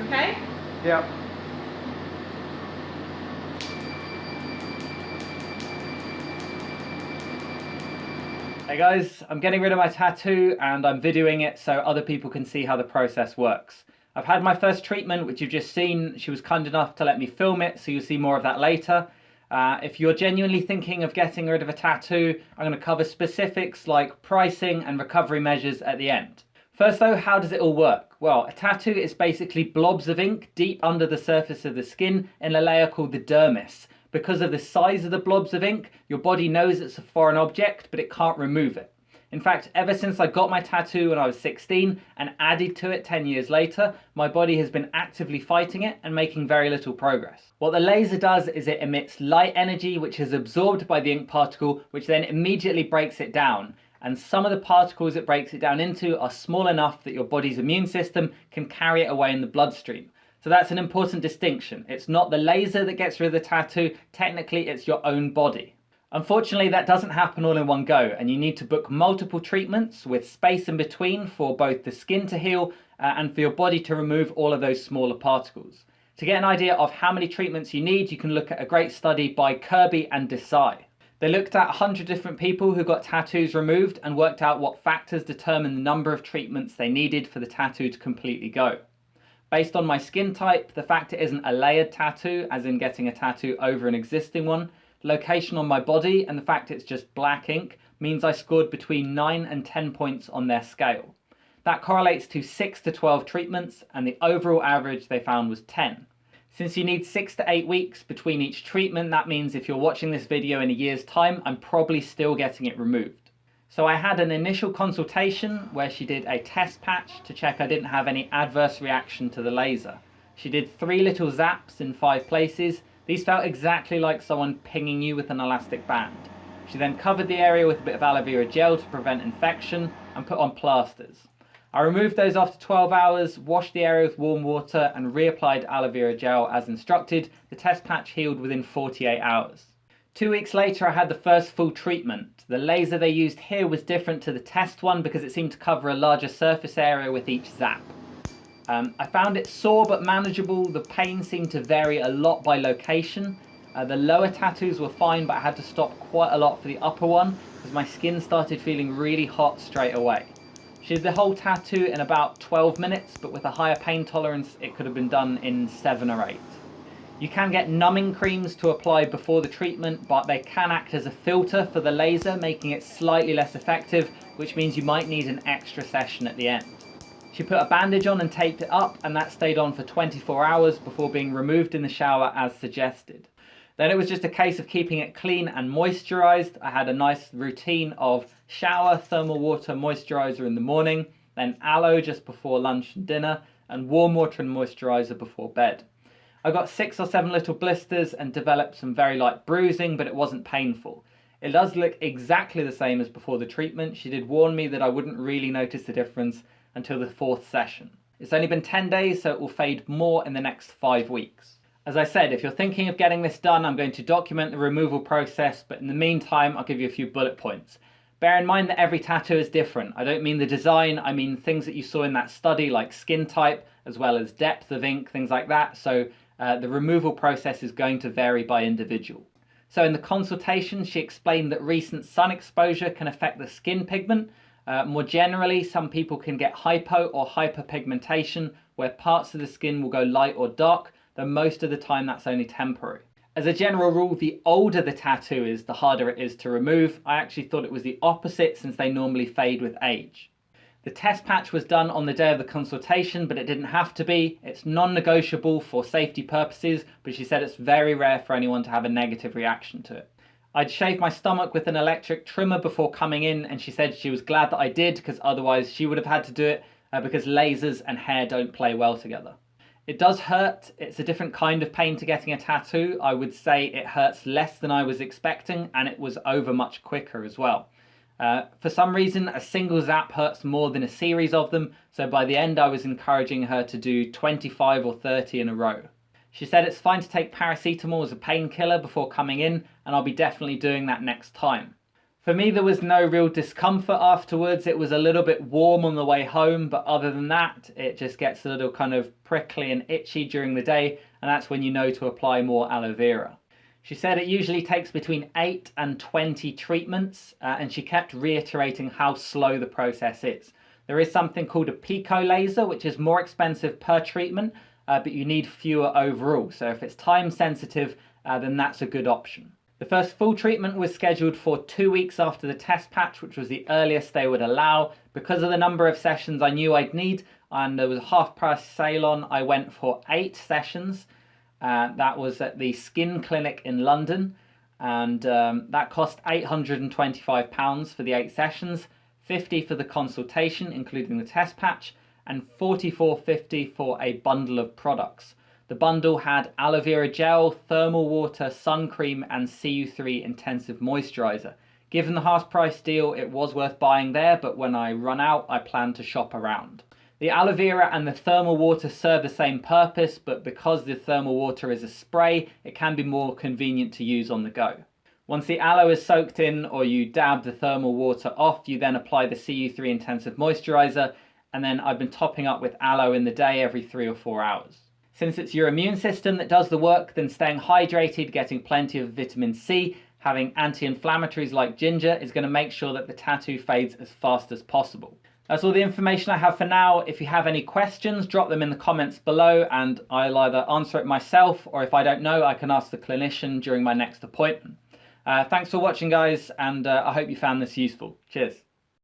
Okay? Yep. Hey guys, I'm getting rid of my tattoo and I'm videoing it so other people can see how the process works. I've had my first treatment, which you've just seen. She was kind enough to let me film it, so you'll see more of that later. If you're genuinely thinking of getting rid of a tattoo, I'm going to cover specifics like pricing and recovery measures at the end. First though, how does it all work? Well, a tattoo is basically blobs of ink deep under the surface of the skin in a layer called the dermis. Because of the size of the blobs of ink, your body knows it's a foreign object, but it can't remove it. In fact, ever since I got my tattoo when I was 16 and added to it 10 years later, my body has been actively fighting it and making very little progress. What the laser does is it emits light energy which is absorbed by the ink particle, which then immediately breaks it down. And some of the particles it breaks it down into are small enough that your body's immune system can carry it away in the bloodstream. So that's an important distinction. It's not the laser that gets rid of the tattoo, technically it's your own body. Unfortunately, that doesn't happen all in one go, and you need to book multiple treatments with space in between for both the skin to heal and for your body to remove all of those smaller particles. To get an idea of how many treatments you need, you can look at a great study by Kirby and Desai. They looked at 100 different people who got tattoos removed and worked out what factors determine the number of treatments they needed for the tattoo to completely go. Based on my skin type, the fact it isn't a layered tattoo, as in getting a tattoo over an existing one, location on my body, and the fact it's just black ink means I scored between 9 and 10 points on their scale. That correlates to 6 to 12 treatments, and the overall average they found was 10. Since you need 6 to 8 weeks between each treatment, that means if you're watching this video in a year's time, I'm probably still getting it removed. So I had an initial consultation where she did a test patch to check I didn't have any adverse reaction to the laser. She did 3 little zaps in 5 places. These felt exactly like someone pinging you with an elastic band. She then covered the area with a bit of aloe vera gel to prevent infection and put on plasters. I removed those after 12 hours, washed the area with warm water and reapplied aloe vera gel as instructed. The test patch healed within 48 hours. 2 weeks later I had the first full treatment. The laser they used here was different to the test one because it seemed to cover a larger surface area with each zap. I found it sore but manageable. The pain seemed to vary a lot by location. The lower tattoos were fine, but I had to stop quite a lot for the upper one because my skin started feeling really hot straight away. She did the whole tattoo in about 12 minutes, but with a higher pain tolerance it could have been done in 7 or 8. You can get numbing creams to apply before the treatment, but they can act as a filter for the laser, making it slightly less effective, which means you might need an extra session at the end. She put a bandage on and taped it up, and that stayed on for 24 hours before being removed in the shower as suggested. Then it was just a case of keeping it clean and moisturized. I had a nice routine of shower, thermal water, moisturizer in the morning, then aloe just before lunch and dinner, and warm water and moisturizer before bed. I got 6 or 7 little blisters and developed some very light bruising, but it wasn't painful. It does look exactly the same as before the treatment. She did warn me that I wouldn't really notice the difference until the 4th session. It's only been 10 days, so it will fade more in the next 5 weeks. As I said, if you're thinking of getting this done, I'm going to document the removal process, but in the meantime, I'll give you a few bullet points. Bear in mind that every tattoo is different. I don't mean the design, I mean things that you saw in that study like skin type, as well as depth of ink, things like that. So the removal process is going to vary by individual. So in the consultation, she explained that recent sun exposure can affect the skin pigment. More generally, some people can get hypo or hyperpigmentation, where parts of the skin will go light or dark, though most of the time that's only temporary. As a general rule, the older the tattoo is, the harder it is to remove. I actually thought it was the opposite since they normally fade with age. The test patch was done on the day of the consultation, but it didn't have to be. It's non-negotiable for safety purposes, but she said it's very rare for anyone to have a negative reaction to it. I'd shaved my stomach with an electric trimmer before coming in, and she said she was glad that I did because otherwise she would have had to do it because lasers and hair don't play well together. It does hurt. It's a different kind of pain to getting a tattoo. I would say it hurts less than I was expecting, and it was over much quicker as well. For some reason, a single zap hurts more than a series of them, so by the end I was encouraging her to do 25 or 30 in a row. She said it's fine to take paracetamol as a painkiller before coming in, and I'll be definitely doing that next time. For me, there was no real discomfort afterwards. It was a little bit warm on the way home, but other than that, it just gets a little kind of prickly and itchy during the day, and that's when you know to apply more aloe vera. She said it usually takes between 8 and 20 treatments, and she kept reiterating how slow the process is. There is something called a pico laser, which is more expensive per treatment, but you need fewer overall. So if it's time sensitive, then that's a good option. The first full treatment was scheduled for 2 weeks after the test patch, which was the earliest they would allow. Because of the number of sessions I knew I'd need, and there was a half price sale on, I went for 8 sessions. That was at the Skin Clinic in London, and that cost £825 for the 8 sessions, £50 for the consultation, including the test patch, and £44.50 for a bundle of products. The bundle had aloe vera gel, thermal water, sun cream, and CU3 intensive moisturizer. Given the half price deal, it was worth buying there, but when I run out, I plan to shop around. The aloe vera and the thermal water serve the same purpose, but because the thermal water is a spray, it can be more convenient to use on the go. Once the aloe is soaked in, or you dab the thermal water off, you then apply the CU3 intensive moisturizer, and then I've been topping up with aloe in the day every 3 or 4 hours. Since it's your immune system that does the work, then staying hydrated, getting plenty of vitamin C, having anti-inflammatories like ginger is going to make sure that the tattoo fades as fast as possible. That's all the information I have for now. If you have any questions, drop them in the comments below and I'll either answer it myself, or if I don't know, I can ask the clinician during my next appointment. Thanks for watching, guys, and I hope you found this useful. Cheers.